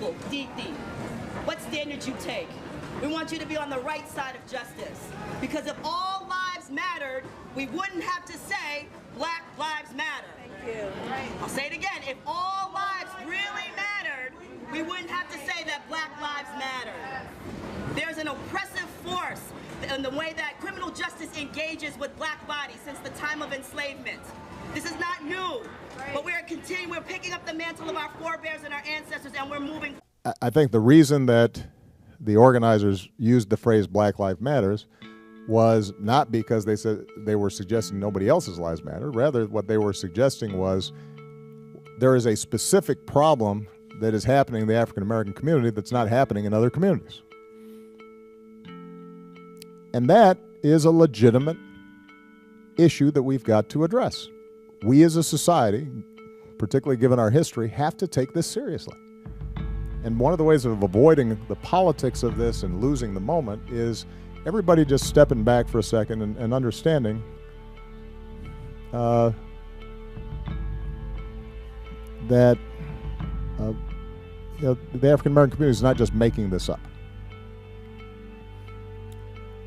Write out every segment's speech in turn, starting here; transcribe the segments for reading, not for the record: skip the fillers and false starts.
simple, Diti. What standard you take? We want you to be on the right side of justice. Because if all lives mattered, we wouldn't have to say Black Lives Matter. Thank you. I'll say it again. If all lives really mattered, we wouldn't have to say that Black Lives Matter. There's an oppressive force in the way that criminal justice engages with black bodies since the time of enslavement. This is not new, but we're picking up the mantle of our forebears and our ancestors, and we're moving. I think the reason that the organizers used the phrase Black Lives Matters was not because they said they were suggesting nobody else's lives matter. Rather, what they were suggesting was there is a specific problem that is happening in the African American community that's not happening in other communities. And that is a legitimate issue that we've got to address. We as a society, particularly given our history, have to take this seriously. And one of the ways of avoiding the politics of this and losing the moment is everybody just stepping back for a second and understanding that the African American community is not just making this up.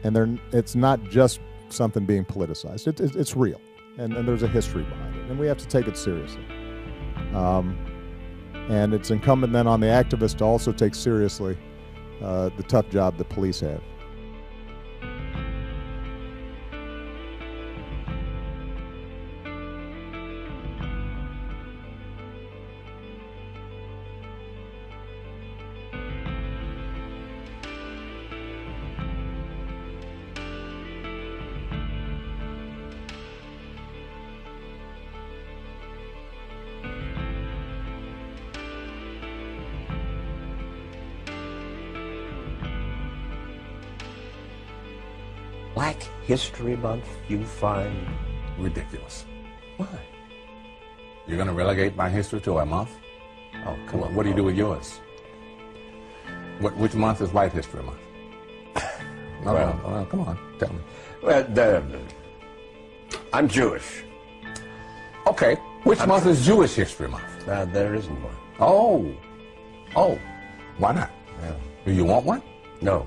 And it's not just something being politicized. It's real, and there's a history behind it, and we have to take it seriously. And it's incumbent then on the activists to also take seriously the tough job the police have. Black History Month you find ridiculous. Why? You're going to relegate my history to a month? Oh, come on. What do you do with yours? Which month is White History Month? Well, come on, tell me. Well, I'm Jewish. Okay, which month is Jewish History Month? There isn't one. Oh, why not? Yeah. Do you want one? No.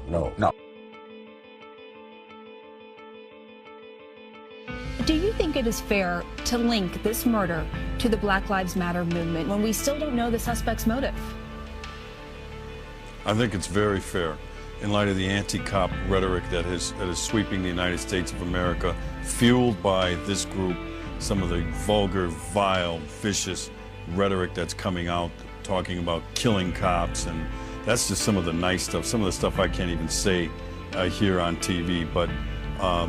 Do you think it is fair to link this murder to the Black Lives Matter movement when we still don't know the suspect's motive? I think it's very fair in light of the anti-cop rhetoric that is sweeping the United States of America, fueled by this group, some of the vulgar, vile, vicious rhetoric that's coming out, talking about killing cops, and that's just some of the nice stuff, some of the stuff I can't even say here on TV, but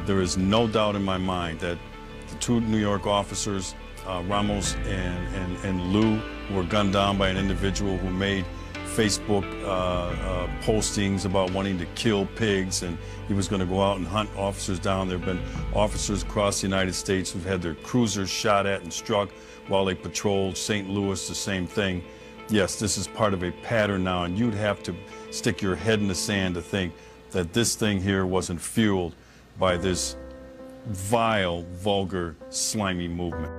there is no doubt in my mind that the two New York officers, Ramos and Lou, were gunned down by an individual who made Facebook postings about wanting to kill pigs, and he was going to go out and hunt officers down. There have been officers across the United States who've had their cruisers shot at and struck while they patrolled St. Louis, the same thing. Yes, this is part of a pattern now, and you'd have to stick your head in the sand to think that this thing here wasn't fueled by this vile, vulgar, slimy movement.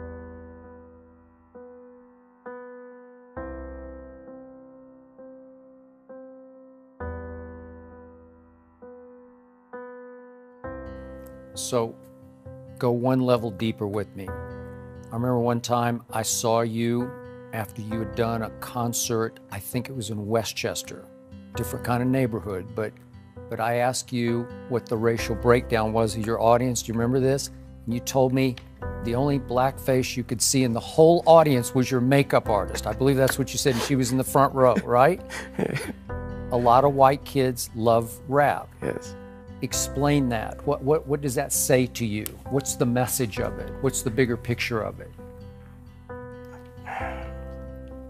So go one level deeper with me. I remember one time I saw you after you had done a concert, I think it was in Westchester, different kind of neighborhood, but I asked you what the racial breakdown was of your audience. Do you remember this? And you told me the only black face you could see in the whole audience was your makeup artist. I believe that's what you said, and she was in the front row, right? A lot of white kids love rap. Yes. Explain that. What does that say to you? What's the message of it? What's the bigger picture of it?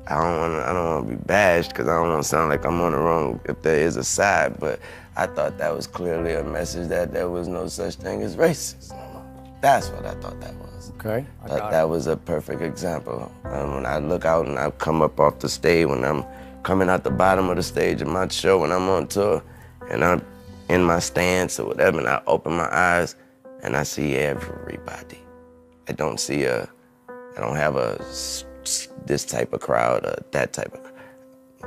I don't want to be bashed because I don't want to sound like I'm on the wrong if there is a side, but I thought that was clearly a message that there was no such thing as racism. That's what I thought that was. Okay, I got that was a perfect example. When I look out and I come up off the stage, when I'm coming out the bottom of the stage of my show, when I'm on tour, and I'm in my stance or whatever, and I open my eyes and I see everybody. I don't have this type of crowd or that type of crowd.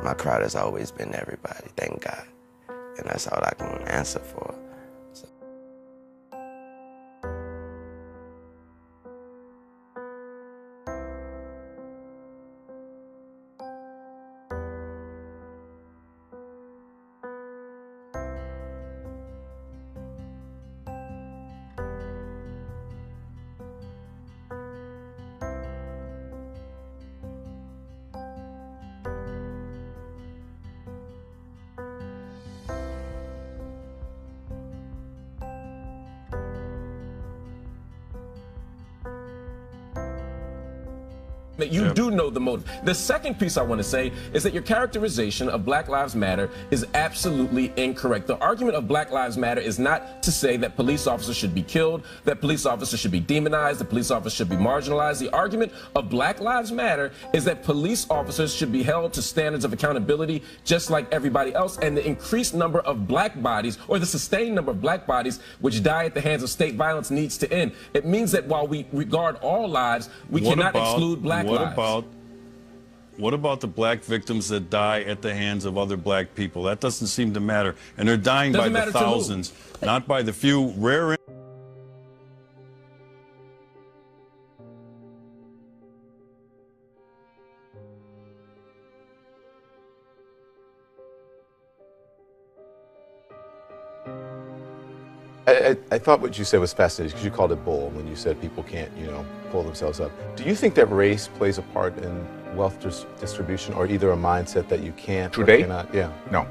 my crowd has always been everybody, thank God. And that's all I can answer for. So. That you do know the motive. The second piece I want to say is that your characterization of Black Lives Matter is absolutely incorrect. The argument of Black Lives Matter is not to say that police officers should be killed, that police officers should be demonized, that police officers should be marginalized. The argument of Black Lives Matter is that police officers should be held to standards of accountability just like everybody else, and the increased number of black bodies, or the sustained number of black bodies which die at the hands of state violence, needs to end. It means that while we regard all lives, we cannot exclude black lives. What about the black victims that die at the hands of other black people? That doesn't seem to matter. And they're dying by the thousands, not by the few rare. I thought what you said was fascinating because you called it bull when you said people can't, pull themselves up. Do you think that race plays a part in wealth distribution, or either a mindset that you can't Today? or cannot? Yeah. No.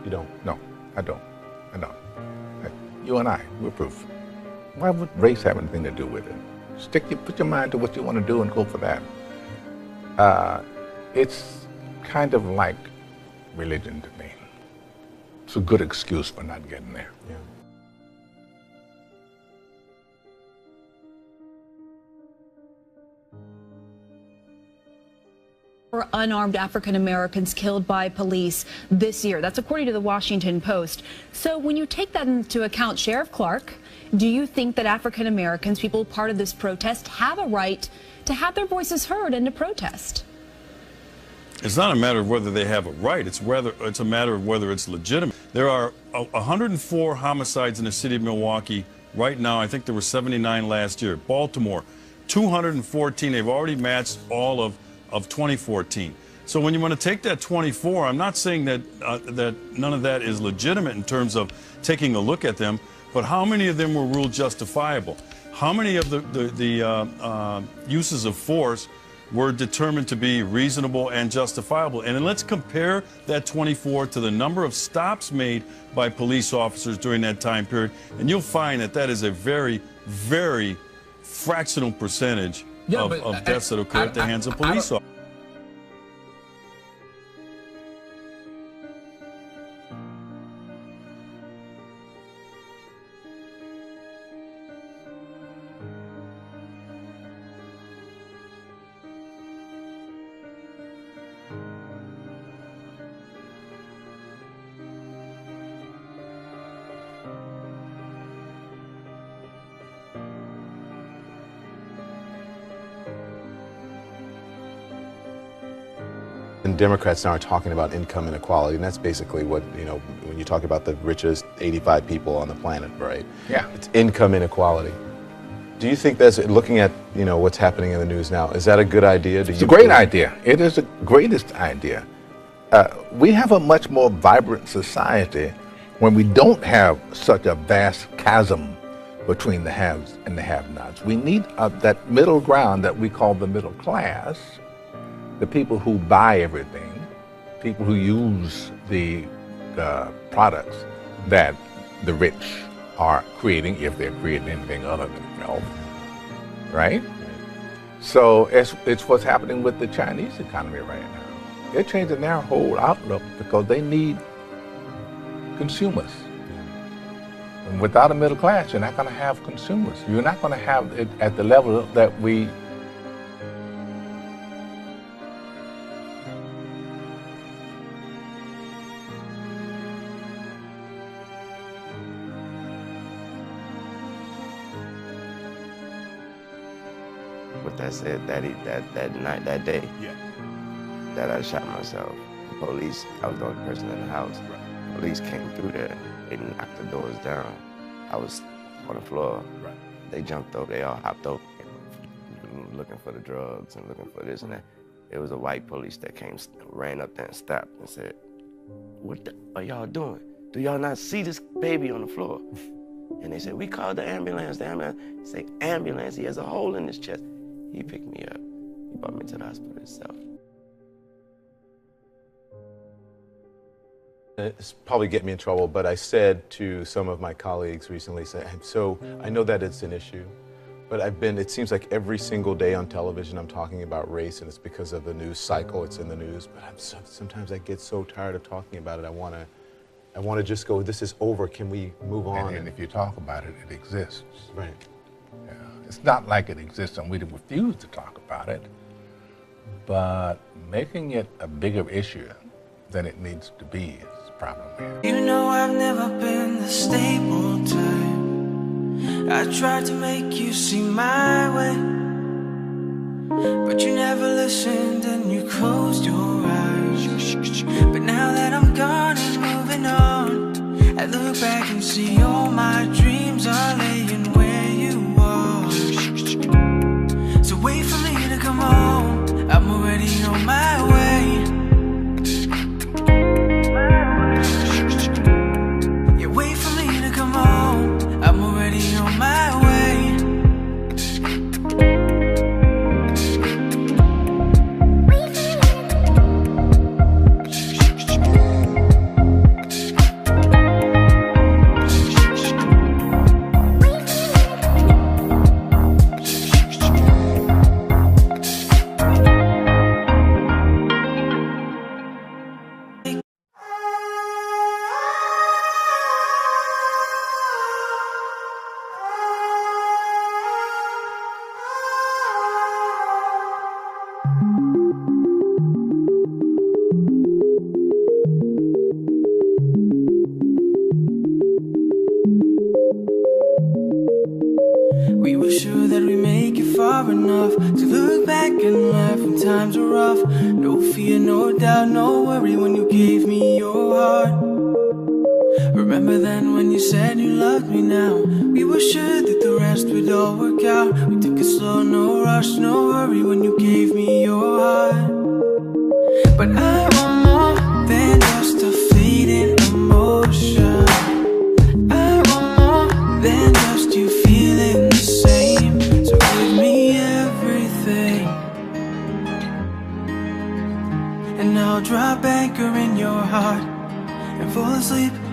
You don't? No, I don't. You and I, we're proof. Why would race have anything to do with it? Put your mind to what you want to do and go for that. It's kind of like religion to me. It's a good excuse for not getting there. Yeah. Unarmed African Americans killed by police this year. That's according to the Washington Post. So when you take that into account, Sheriff Clarke, do you think that African Americans, people part of this protest, have a right to have their voices heard and to protest? It's not a matter of whether they have a right. It's a matter of whether it's legitimate. There are 104 homicides in the city of Milwaukee right now. I think there were 79 last year. Baltimore, 214. They've already matched all of 2014. So when you want to take that 24, I'm not saying that that none of that is legitimate in terms of taking a look at them, but how many of them were ruled justifiable? How many of the uses of force were determined to be reasonable and justifiable? And then let's compare that 24 to the number of stops made by police officers during that time period, and you'll find that that is a very, very fractional percentage of deaths that occur at the hands of police officers. And Democrats now are talking about income inequality, and that's basically what, when you talk about the richest 85 people on the planet, right? Yeah. It's income inequality. Do you think that's, looking at, what's happening in the news now, is that a good idea? It's a great idea. It is the greatest idea. We have a much more vibrant society when we don't have such a vast chasm between the haves and the have-nots. We need that middle ground that we call the middle class, the people who buy everything, people who use the products that the rich are creating, if they're creating anything other than wealth, right? So it's what's happening with the Chinese economy right now. They're changing their whole outlook because they need consumers. And without a middle class, you're not going to have consumers. You're not going to have it at the level that we What that said that night, that day, that I shot myself. The police, I was the only person in the house. Police came through there. They knocked the doors down. I was on the floor. They jumped over. They all hopped over, looking for the drugs and looking for this and that. It was a white police that came, ran up there and stopped and said, "What are y'all doing? Do y'all not see this baby on the floor?" And they said, "We called the ambulance. The ambulance." Say, "Ambulance, he has a hole in his chest." He picked me up. He brought me to the hospital himself. It's probably get me in trouble, but I said to some of my colleagues recently, so I know that it's an issue, but it seems like every single day on television I'm talking about race, and it's because of the news cycle, it's in the news, but sometimes I get so tired of talking about it. I want to just go, this is over, can we move on? And if you talk about it, it exists. Right. Yeah. It's not like it exists and we refuse to talk about it, but making it a bigger issue than it needs to be is the problem here. You know I've never been the stable type. I tried to make you see my way, but you never listened and you closed your eyes. But now that I'm gone and moving on, I look back and see all my dreams are laying where you are. So wait for me to come home, I'm already on my way. We were sure that we'd make it far enough to look back and laugh when times were rough. No fear, no doubt, no worry when you gave me your heart. Remember then when you said you loved me now? We were sure that the rest would all work out. We took it slow, no rush, no hurry when you gave me your heart. But I want more than just a fleeting emotion. I want more than just you feeling the same. So give me everything, and I'll drop anchor in your heart and fall asleep